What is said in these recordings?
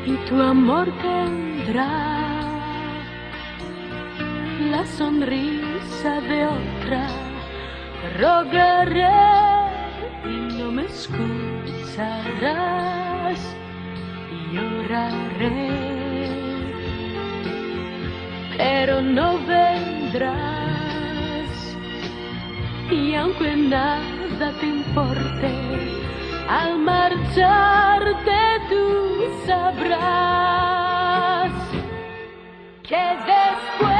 y tu amor tendrá la sonrisa de otra. Rogaré y no me escucharás, y lloraré, pero no vendrás. Y aunque nada te importe, al marcharte tú sabrás que después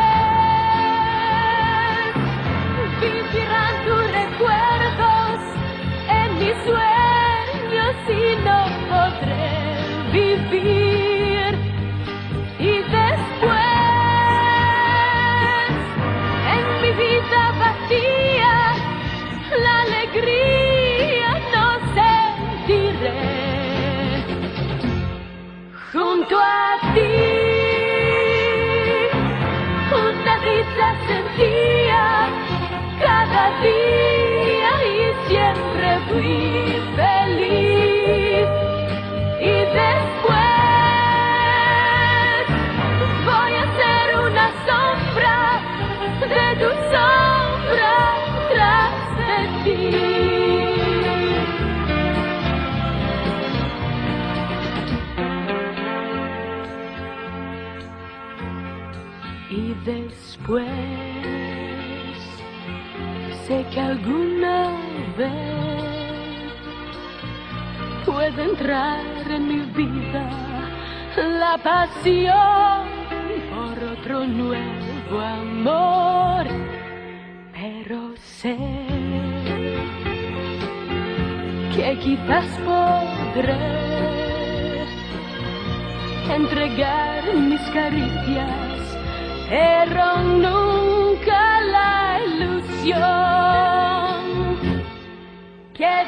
vivirán tus recuerdos en mis sueños y no podré vivir. Y después en mi vida vacía la alegría no sentiré. Junto a ti una dicha sentía cada día y siempre fui feliz. Y después voy a ser una sombra de tu sombra tras de ti. Y después sé que alguna vez puede entrar en mi vida la pasión por otro nuevo amor, pero sé que quizás podré entregar mis caricias, pero nunca la ilusión que